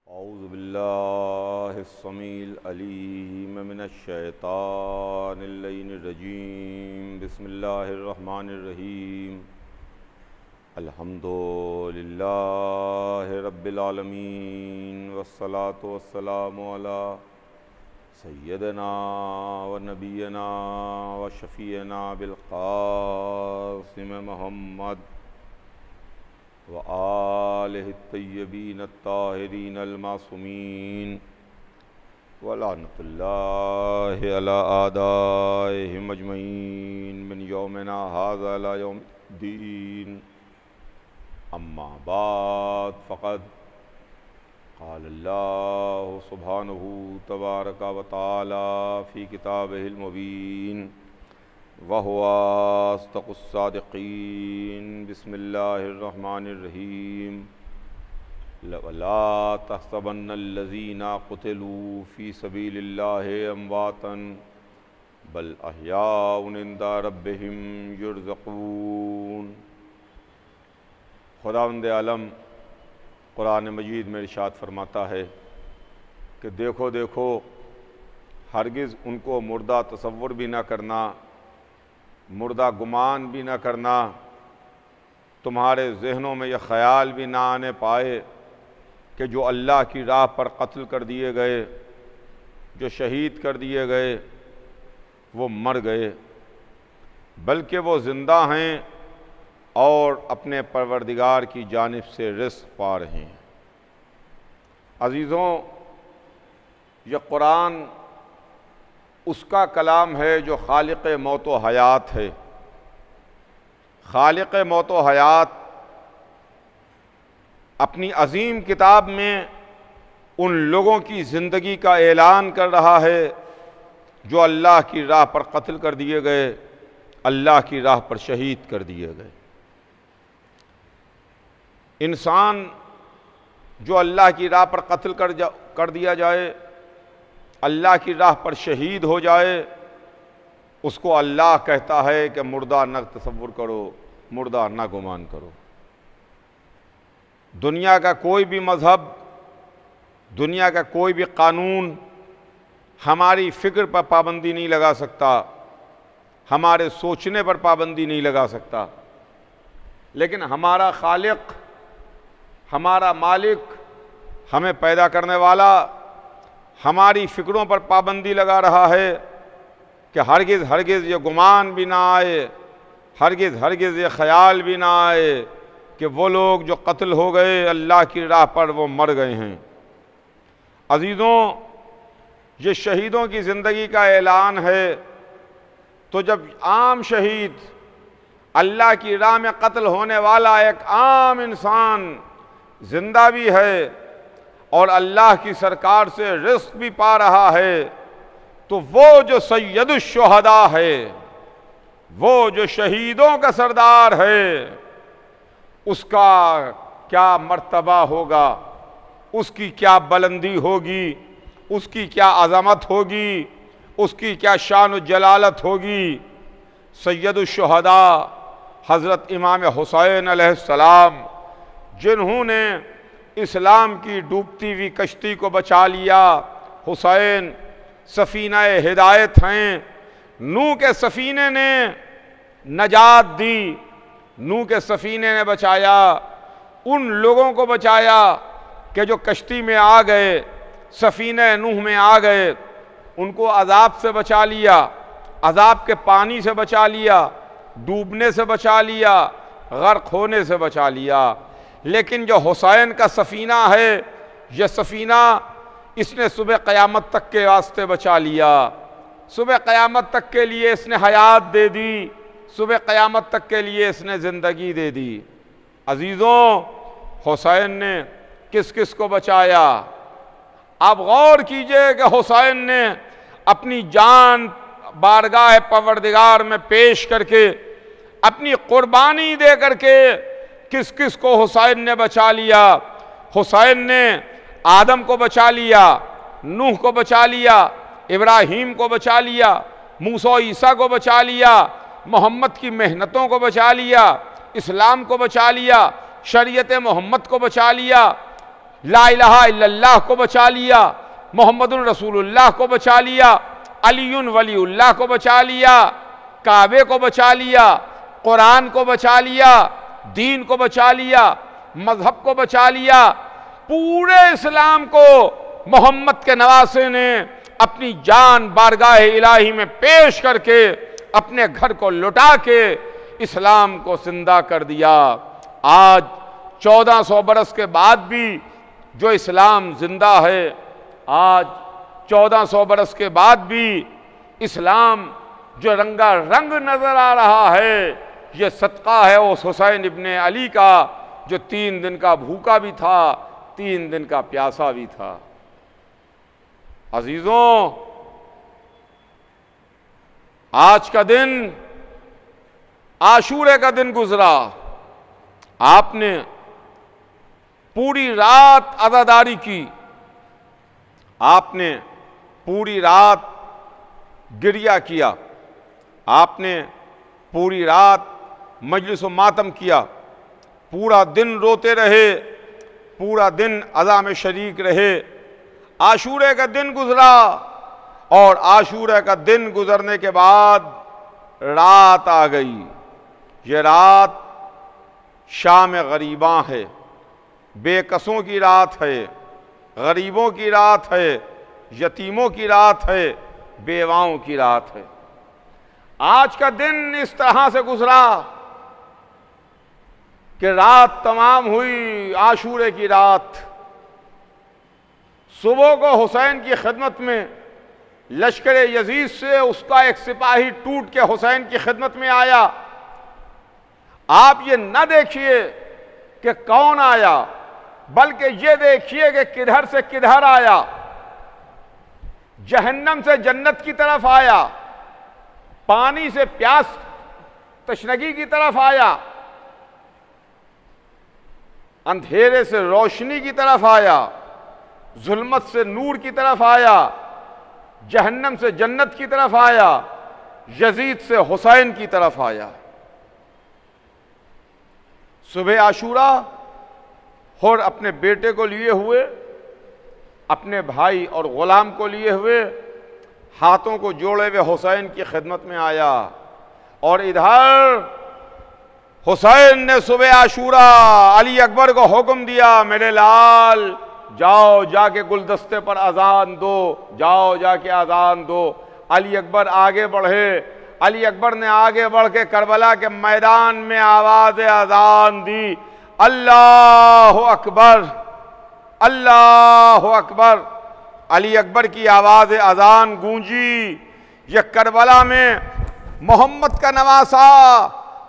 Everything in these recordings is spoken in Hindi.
औज़ु बिल्लाहिस्समीइल अलीम मिनश्शैतानिर रजीम बिस्मिल्लाहिर्रहमानिर्रहीम अल्हम्दुलिल्लाहि रब्बिल आलमीन वस्सलातु वस्सलामु अला सय्यदना व नबियना व शफ़ीना बिल क़ासिम मुहम्मद व आलिहि तय्यबीन ताहिरीन अलमासूमीन व लानतुल्लाहि अला आदाइहिम अजमईन मिन यौमिना हाज़ा इला यौमिद्दीन। अम्मा बाद फ़क़द क़ालल्लाहु सुब्हानहु तबारक व तआला फ़ी किताबिहिल मुबीन वहुवा अस्दक़ुस्सादिक़ीन। बिस्मिल्लाहिर्रहमानिर्रहीम। वला तहसबन्नल्लज़ीना क़ुतिलू फ़ी सबीलिल्लाहि अमवातन बल अहयाउन इंदा रब्बिहिम युरज़क़ून। खुदावंद आलम कुरान मजीद में इरशाद फरमाता है कि देखो देखो हरगिज़ उनको मुर्दा तसव्वुर भी ना करना, मुर्दा गुमान भी ना करना, तुम्हारे जहनों में यह ख्याल भी ना आने पाए कि जो अल्लाह की राह पर कत्ल कर दिए गए, जो शहीद कर दिए गए, वो मर गए, बल्कि वो ज़िंदा हैं और अपने परवरदिगार की जानिब से रिज़्क़ पा रहे हैं। अज़ीज़ों, यह कुरान उसका कलाम है जो खालिक़ मौत व हयात है। खालिक़ मौत व हयात अपनी अज़ीम किताब में उन लोगों की ज़िंदगी का ऐलान कर रहा है जो अल्लाह की राह पर कत्ल कर दिए गए, अल्लाह की राह पर शहीद कर दिए गए। इंसान जो अल्लाह की राह पर कत्ल कर दिया जाए, अल्लाह की राह पर शहीद हो जाए, उसको अल्लाह कहता है कि मुर्दा न तसव्वुर करो, मुर्दा न गुमान करो। दुनिया का कोई भी मज़हब, दुनिया का कोई भी कानून हमारी फ़िक्र पर पाबंदी नहीं लगा सकता, हमारे सोचने पर पाबंदी नहीं लगा सकता, लेकिन हमारा खालिक, हमारा मालिक, हमें पैदा करने वाला हमारी फ़िक्रों पर पाबंदी लगा रहा है कि हरगिज़ हरगिज़ ये गुमान भी ना आए, हरगिज़ हरगिज़ ये ख़याल भी ना आए कि वो लोग जो कत्ल हो गए अल्लाह की राह पर वो मर गए हैं। अज़ीज़ों, ये शहीदों की ज़िंदगी का ऐलान है, तो जब आम शहीद, अल्लाह की राह में कत्ल होने वाला एक आम इंसान ज़िंदा भी है और अल्लाह की सरकार से रिज़्क़ भी पा रहा है, तो वो जो सय्यदुश्शुहदा है, वो जो शहीदों का सरदार है, उसका क्या मर्तबा होगा, उसकी क्या बुलंदी होगी, उसकी क्या अज़मत होगी, उसकी क्या शान व जलालत होगी। सय्यदुश्शुहदा हज़रत इमाम हुसैन अलैहिस्सलाम, जिन्होंने इस्लाम की डूबती हुई कश्ती को बचा लिया। हुसैन सफ़ीना हिदायत हैं, नूह के सफ़ीने ने नजात दी, नूह के सफ़ीने ने बचाया, उन लोगों को बचाया कि जो कश्ती में आ गए, सफ़ीने नूह में आ गए, उनको अज़ाब से बचा लिया, अज़ाब के पानी से बचा लिया, डूबने से बचा लिया, गर्क होने से बचा लिया। लेकिन जो हुसैन का सफ़ीना है, यह सफ़ीना इसने सुबह क़यामत तक के वास्ते बचा लिया, सुबह क़यामत तक के लिए इसने हयात दे दी, सुबह क़यामत तक के लिए इसने ज़िंदगी दे दी। अज़ीज़ों, हुसैन ने किस किस को बचाया? आप गौर कीजिए कि हुसैन ने अपनी जान बारगाह परवरदिगार में पेश करके, अपनी कुर्बानी दे करके किस किस को हुसैन ने बचा लिया। हुसैन ने आदम को बचा लिया, नूह को बचा लिया, इब्राहीम को बचा लिया, मूसा ईसा को बचा लिया, मोहम्मद की मेहनतों को बचा लिया, इस्लाम को बचा लिया, शरीयत मोहम्मद को बचा लिया। ला इलाहा इल्लल्लाह को बचा लिया, मोहम्मदुर रसूलुल्लाह को बचा लिया, अलीयुन वलीउल्लाह को बचा लिया, काबे को बचा लिया, कुरान को बचा लिया, दीन को बचा लिया, मजहब को बचा लिया, पूरे इस्लाम को मोहम्मद के नवासे ने अपनी जान बारगाह इलाही में पेश करके अपने घर को लुटा के इस्लाम को जिंदा कर दिया। आज 1400 बरस के बाद भी जो इस्लाम जिंदा है, आज 1400 बरस के बाद भी इस्लाम जो रंगा रंग नजर आ रहा है, ये सदका है उस हुसैन इब्ने अली का जो 3 दिन का भूखा भी था, 3 दिन का प्यासा भी था। अजीजों, आज का दिन आशूरे का दिन गुजरा। आपने पूरी रात अज़ादारी की, आपने पूरी रात गिरिया किया, आपने पूरी रात मजलिस व मातम किया, पूरा दिन रोते रहे, पूरा दिन अज़ा में शरीक रहे। आशूरे का दिन गुजरा और आशूरे का दिन गुजरने के बाद रात आ गई। ये रात शाम गरीबां है, बेकसों की रात है, गरीबों की रात है, यतीमों की रात है, बेवाओं की रात है। आज का दिन इस तरह से गुजरा कि रात तमाम हुई, आशूरे की रात। सुबह को हुसैन की खिदमत में लश्कर यजीद से उसका एक सिपाही टूट के हुसैन की खिदमत में आया। आप ये न देखिए कि कौन आया, बल्कि ये देखिए कि किधर से किधर आया। जहन्नम से जन्नत की तरफ आया, पानी से प्यास तशनगी की तरफ आया, अंधेरे से रोशनी की तरफ आया, जुल्मत से नूर की तरफ आया, जहन्नम से जन्नत की तरफ आया, यजीद से हुसैन की तरफ आया। सुबह आशूरा और अपने बेटे को लिए हुए, अपने भाई और गुलाम को लिए हुए, हाथों को जोड़े हुए हुसैन की खिदमत में आया। और इधर हुसैन ने सुबह आशूरा अली अकबर को हुक्म दिया, मेरे लाल जाओ जाके गुलदस्ते पर अजान दो, जाओ जाके अजान दो। अली अकबर आगे बढ़े। अली अकबर ने आगे बढ़ के करबला के मैदान में आवाज अजान दी, अल्लाह अकबर, अल्लाह अकबर। अली अकबर की आवाज अजान गूंजी। यह करबला में मोहम्मद का नवासा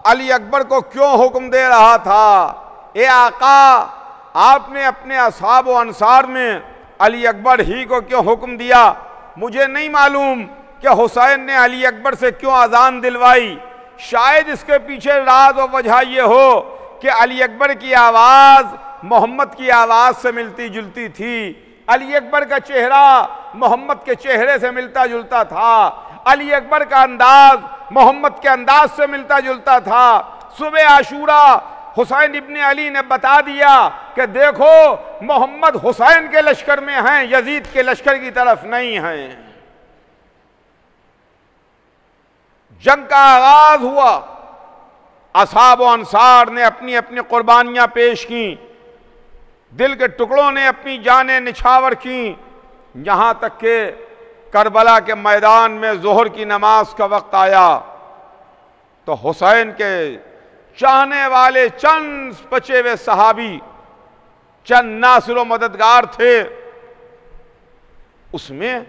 अली अकबर को क्यों हुक्म दे रहा था, ए आका, आपने अपने असहाब व अंसार में अली अकबर ही को क्यों हुक्म दिया? मुझे नहीं मालूम कि हुसैन ने अली अकबर से क्यों अजान दिलवाई। शायद इसके पीछे राज व वजह यह हो कि अली अकबर की आवाज़ मोहम्मद की आवाज़ से मिलती जुलती थी। अली अकबर का चेहरा मोहम्मद के चेहरे से मिलता जुलता था। अली अकबर का अंदाज मोहम्मद के अंदाज से मिलता जुलता था। सुबह आशूरा हुसैन इब्ने अली ने बता दिया कि देखो, मोहम्मद हुसैन के लश्कर में हैं, यजीद के लश्कर की तरफ नहीं हैं। जंग का आगाज हुआ। असहाब व अंसार ने अपनी अपनी कुर्बानियां पेश की, दिल के टुकड़ों ने अपनी जानें निछावर की। यहां तक कि करबला के मैदान में जोहर की नमाज का वक्त आया तो हुसैन के चाहने वाले चंद बचे हुए सहाबी, चंद नासिर व मददगार थे, उसमें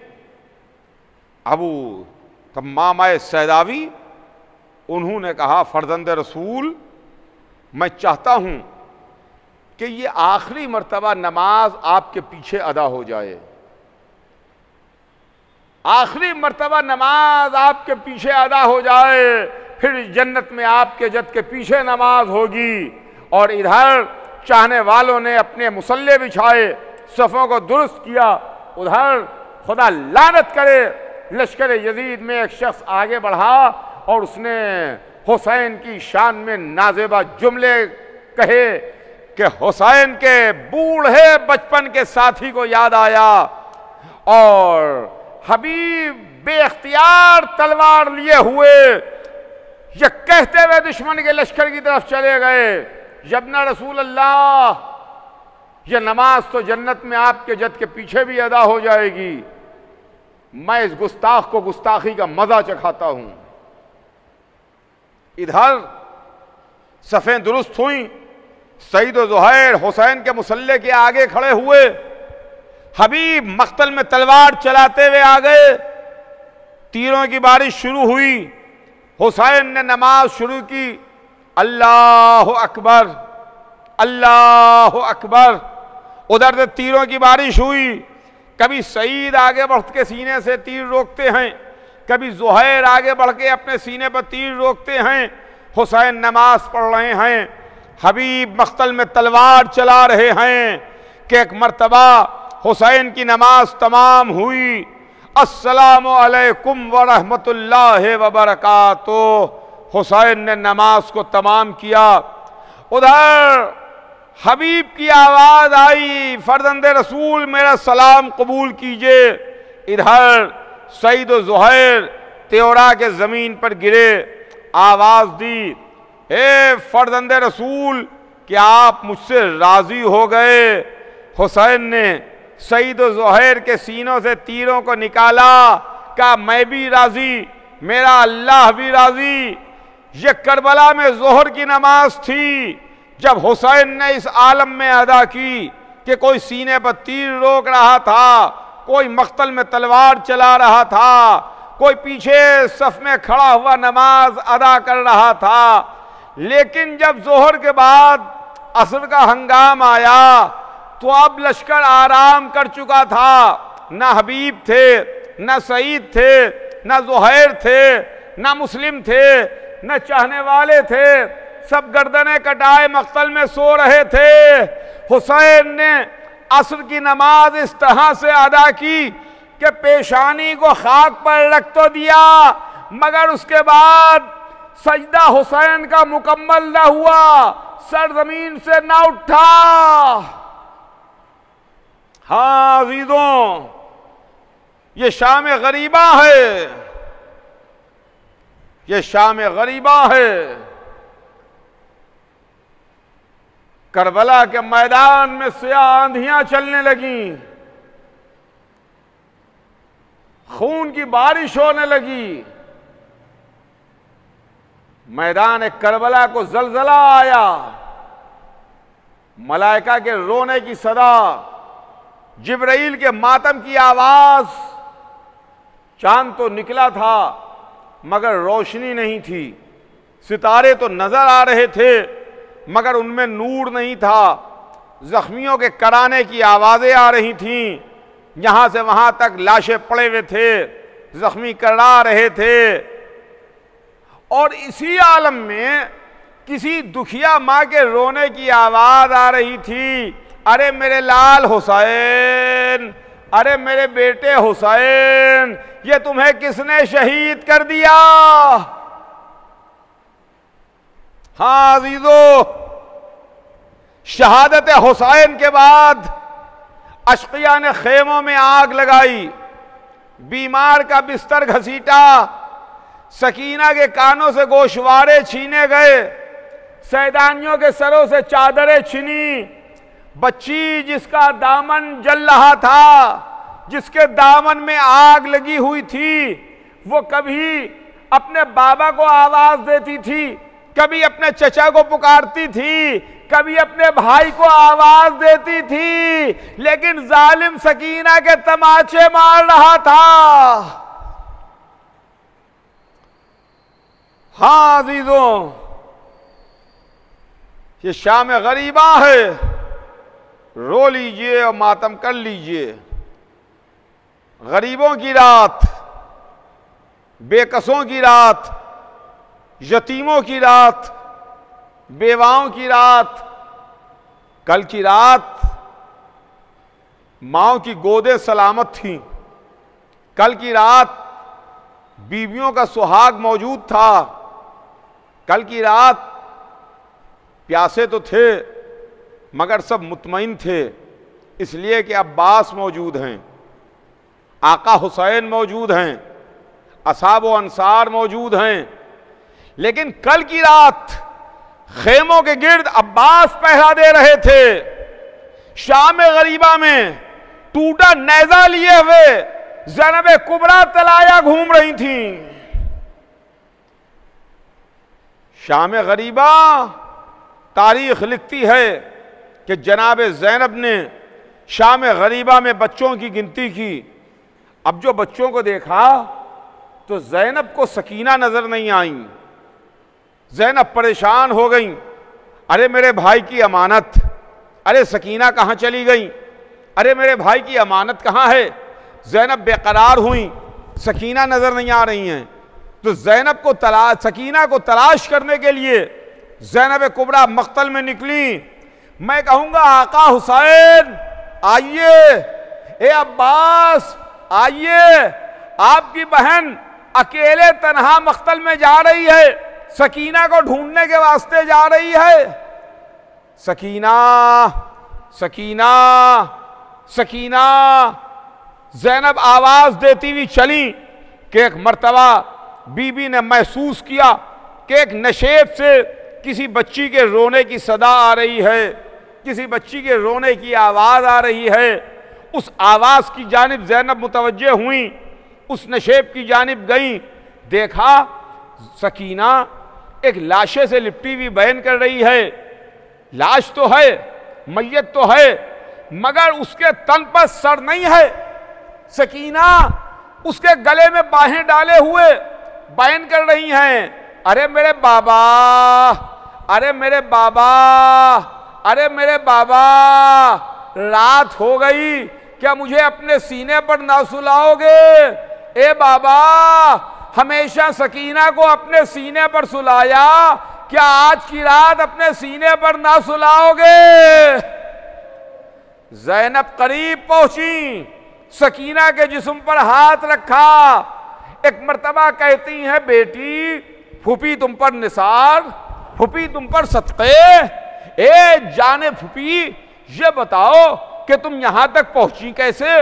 अबू तम्मामा सैदावी, उन्होंने कहा, फर्जंद रसूल, मैं चाहता हूं कि ये आखिरी मर्तबा नमाज आपके पीछे अदा हो जाए, आखिरी मर्तबा नमाज आपके पीछे अदा हो जाए, फिर जन्नत में आपके जद के पीछे नमाज होगी। और इधर चाहने वालों ने अपने मुसल्ले बिछाए, सफ़ों को दुरुस्त किया। उधर खुदा लानत करे, लश्कर यजीद में एक शख्स आगे बढ़ा और उसने हुसैन की शान में नाजेबा जुमले कहे कि हुसैन के बूढ़े बचपन के साथी को याद आया और हबीब बेख्तियार तलवार लिए हुए ये कहते हुए दुश्मन के लश्कर की तरफ चले गए, यब्ना रसूल अल्लाह, ये नमाज तो जन्नत में आपके जद के पीछे भी अदा हो जाएगी, मैं इस गुस्ताख को गुस्ताखी का मजा चखाता हूं। इधर सफ़ें दुरुस्त हुई, सईद और ज़ुहैर हुसैन के मुसल्ले के आगे खड़े हुए, हबीब मख्तल में तलवार चलाते हुए आ गए, तीरों की बारिश शुरू हुई, हुसैन ने नमाज शुरू की, अल्लाह अकबर अल्लाह अकबर। उधर से तीरों की बारिश हुई, कभी सईद आगे बढ़ के सीने से तीर रोकते हैं, कभी ज़ुहैर आगे बढ़ के अपने सीने पर तीर रोकते हैं, हुसैन नमाज पढ़ रहे हैं, हबीब मख्तल में तलवार चला रहे हैं कि एक मर्तबा हुसैन की नमाज तमाम हुई, अस्सलामु अलैकुम व रहमतुल्लाहि व बरकातुहू। हुसैन ने नमाज को तमाम किया। उधर हबीब की आवाज आई, फर्जंदे रसूल मेरा सलाम कबूल कीजिए। इधर सईद और ज़ुहैर त्योरा के जमीन पर गिरे, आवाज दी, हे फर्जंदे रसूल क्या आप मुझसे राजी हो गए? हुसैन ने सईद और ज़ुहैर के सीनों से तीरों को निकाला, कहा मैं भी राजी, मेरा अल्लाह भी राजी। ये करबला में ज़ोहर की नमाज थी, जब हुसैन ने इस आलम में अदा की कि कोई सीने पर तीर रोक रहा था, कोई मख्तल में तलवार चला रहा था, कोई पीछे सफ में खड़ा हुआ नमाज अदा कर रहा था। लेकिन जब ज़ोहर के बाद असर का हंगाम आया तो अब लश्कर आराम कर चुका था, न हबीब थे, न सईद थे, न ज़ुहैर थे, न मुस्लिम थे, न चाहने वाले थे, सब गर्दनें कटाए मख्तल में सो रहे थे। हुसैन ने असर की नमाज इस तरह से अदा की कि पेशानी को खाक पर रख तो दिया, मगर उसके बाद सजदा हुसैन का मुकम्मल न हुआ, सर जमीन से न उठा। हाँ अज़ीज़ों, ये शाम गरीबा है, ये शाम गरीबा है। करबला के मैदान में स्याह आंधियां चलने लगी, खून की बारिश होने लगी, मैदान करबला को जलजला आया, मलाइका के रोने की सदा, जिब्राइल के मातम की आवाज। चांद तो निकला था मगर रोशनी नहीं थी, सितारे तो नजर आ रहे थे मगर उनमें नूर नहीं था, जख्मियों के कराने की आवाजें आ रही थीं, यहां से वहां तक लाशें पड़े हुए थे, जख्मी करा रहे थे। और इसी आलम में किसी दुखिया माँ के रोने की आवाज आ रही थी, अरे मेरे लाल हुसैन, अरे मेरे बेटे हुसैन, ये तुम्हें किसने शहीद कर दिया? हाँ अज़ीज़ों, शहादत हुसैन के बाद अशकिया ने खेमों में आग लगाई, बीमार का बिस्तर घसीटा, सकीना के कानों से गोशवारे छीने गए, सैदानियों के सरों से चादरें छिनी, बच्ची जिसका दामन जल रहा था, जिसके दामन में आग लगी हुई थी, वो कभी अपने बाबा को आवाज देती थी, कभी अपने चचा को पुकारती थी, कभी अपने भाई को आवाज देती थी, लेकिन जालिम सकीना के तमाचे मार रहा था। हाँ अज़ीज़ों, ये शाम गरीबा है, रो लीजिए और मातम कर लीजिए। गरीबों की रात, बेकसों की रात, यतीमों की रात, बेवाओं की रात। कल की रात माओं की गोदें सलामत थीं, कल की रात बीवियों का सुहाग मौजूद था, कल की रात प्यासे तो थे मगर सब मुतमईन थे, इसलिए कि अब्बास मौजूद हैं, आका हुसैन मौजूद हैं, असहाब व अंसार मौजूद हैं। लेकिन कल की रात खेमों के गिर्द अब्बास पहरा दे रहे थे। शाम गरीबा में टूटा नेजा लिए हुए ज़ैनब कुबरा तलाया घूम रही थीं। शाम गरीबा तारीख लिखती है कि जनाब ज़ैनब ने शाम गरीबा में बच्चों की गिनती की। अब जो बच्चों को देखा तो ज़ैनब को सकीना नजर नहीं आई। ज़ैनब परेशान हो गई, अरे मेरे भाई की अमानत, अरे सकीना कहाँ चली गई, अरे मेरे भाई की अमानत कहाँ है। ज़ैनब बेकरार हुई, सकीना नजर नहीं आ रही हैं। तो ज़ैनब को सकीना को तलाश करने के लिए ज़ैनब कुबरा मख्तल में निकली। मैं कहूंगा आका हुसैन आइए, ए अब्बास आइए, आपकी बहन अकेले तन्हा मख्तल में जा रही है, सकीना को ढूंढने के वास्ते जा रही है। सकीना सकीना सकीना ज़ैनब आवाज देती हुई चली कि एक मर्तबा बीबी ने महसूस किया कि एक नशेब से किसी बच्ची के रोने की सदा आ रही है, किसी बच्ची के रोने की आवाज आ रही है। उस आवाज की जानिब ज़ैनब मुतवज्जे हुई, उस नशेब की जानिब गई। देखा सकीना एक लाशे से लिपटी हुई बयान कर रही है। लाश तो है, मैयत तो है, मगर उसके तन पर सर नहीं है। सकीना उसके गले में बाहें डाले हुए बयान कर रही हैं, अरे मेरे बाबा, अरे मेरे बाबा, अरे मेरे बाबा, रात हो गई, क्या मुझे अपने सीने पर ना सुलाओगे? ए बाबा, हमेशा सकीना को अपने सीने पर सुलाया, क्या आज की रात अपने सीने पर ना सुलाओगे? ज़ैनब करीब पहुंची, सकीना के जिस्म पर हाथ रखा। एक मर्तबा कहती हैं, बेटी फूफी तुम पर निसार, फूफी तुम पर सदक़े। ए जाने फूफी, ये बताओ कि तुम यहां तक पहुंची कैसे?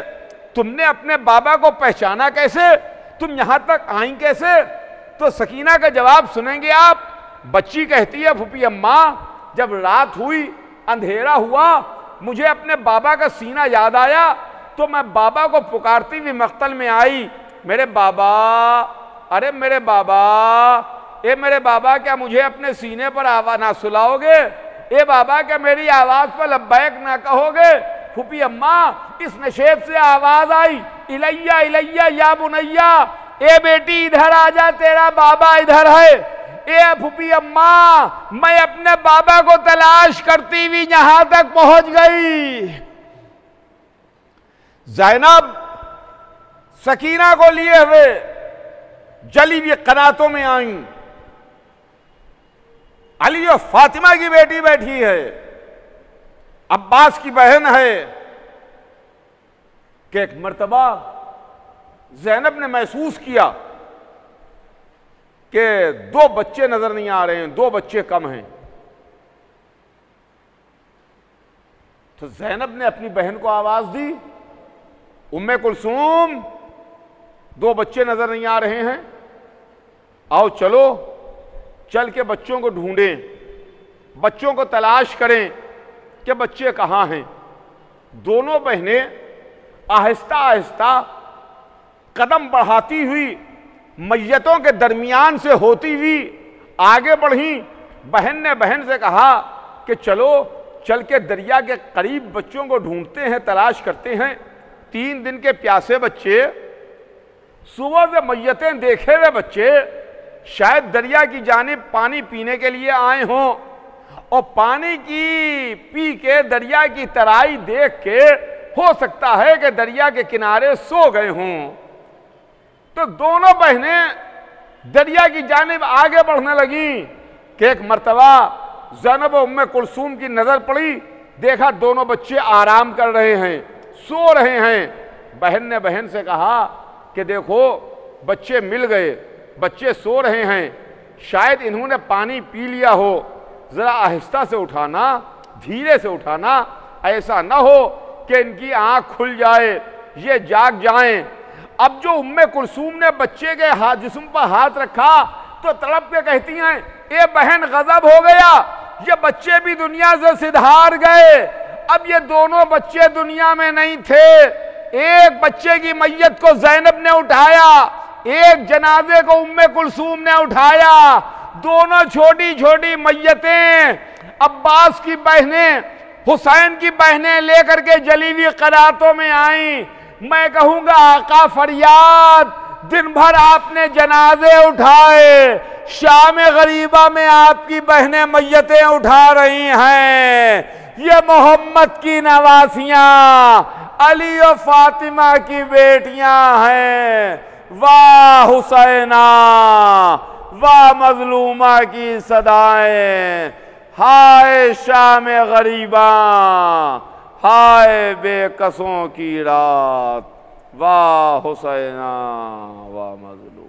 तुमने अपने बाबा को पहचाना कैसे? तुम यहां तक आई कैसे? तो सकीना का जवाब सुनेंगे आप। बच्ची कहती है, फूफी अम्मा, जब रात हुई, अंधेरा हुआ, मुझे अपने बाबा का सीना याद आया, तो मैं बाबा को पुकारती हुई मख्तल में आई। मेरे बाबा, अरे मेरे बाबा, ए मेरे बाबा, क्या मुझे अपने सीने पर आवाज ना सुलाओगे? ए बाबा, क्या मेरी आवाज पर लब्बैक ना कहोगे? फूफी अम्मा, इस नशेब से आवाज आई, इलैया इलैया या बुनैया, ए बेटी इधर आजा, तेरा बाबा इधर है। ए फूफी अम्मा, मैं अपने बाबा को तलाश करती हुई यहां तक पहुंच गई। ज़ैनब सकीना को लिए हुए जली हुई कनातों में आई। अली और फातिमा की बेटी बैठी है, अब्बास की बहन है। कि एक मर्तबा ज़ैनब ने महसूस किया कि दो बच्चे नजर नहीं आ रहे हैं, दो बच्चे कम हैं। तो ज़ैनब ने अपनी बहन को आवाज दी, उम्मे कुलसूम, दो बच्चे नजर नहीं आ रहे हैं, आओ चलो, चल के बच्चों को ढूंढें, बच्चों को तलाश करें कि बच्चे कहाँ हैं। दोनों बहनें आहिस्ता आहिस्ता कदम बढ़ाती हुई मैयतों के दरमियान से होती हुई आगे बढ़ी। बहन ने बहन से कहा कि चलो, चल के दरिया के करीब बच्चों को ढूंढते हैं, तलाश करते हैं। 3 दिन के प्यासे बच्चे, सुबह से मैयतें देखे हुए बच्चे, शायद दरिया की जानिब पानी पीने के लिए आए हों, और पानी की पी के दरिया की तराई देख के हो सकता है कि दरिया के किनारे सो गए हों। तो दोनों बहनें दरिया की जानिब आगे बढ़ने लगी कि एक मर्तबा ज़ैनब और उम्मे कुलसूम की नजर पड़ी। देखा दोनों बच्चे आराम कर रहे हैं, सो रहे हैं। बहन ने बहन से कहा कि देखो, बच्चे मिल गए, बच्चे सो रहे हैं, शायद इन्होंने पानी पी लिया हो, जरा आहिस्ता से उठाना, धीरे से उठाना, ऐसा ना हो कि इनकी आंख खुल जाए, ये जाग जाएं। अब जो उम्मे कुलसूम ने बच्चे के हाथ जिस्म पर हाथ रखा तो तड़प के कहती हैं, ए बहन गजब हो गया, ये बच्चे भी दुनिया से सिधार गए। अब ये दोनों बच्चे दुनिया में नहीं थे। एक बच्चे की मैयत को ज़ैनब ने उठाया, एक जनाजे को उम्मे कुलसूम ने उठाया। दोनों छोटी छोटी मैयतें अब्बास की बहनें, हुसैन की बहनें लेकर के जलीली करातों में आई। मैं कहूंगा आका फरियाद, दिन भर आपने जनाजे उठाए, शाम गरीबा में आपकी बहनें मैयतें उठा रही हैं। ये मोहम्मद की नवासियां, अली और फातिमा की बेटियां हैं। वाह हुसैना, वाह मजलूमा की सदाएं, हाय शाम गरीबा, हाय बेकसों की रात। वाह हुसैना, वाह मजलूम।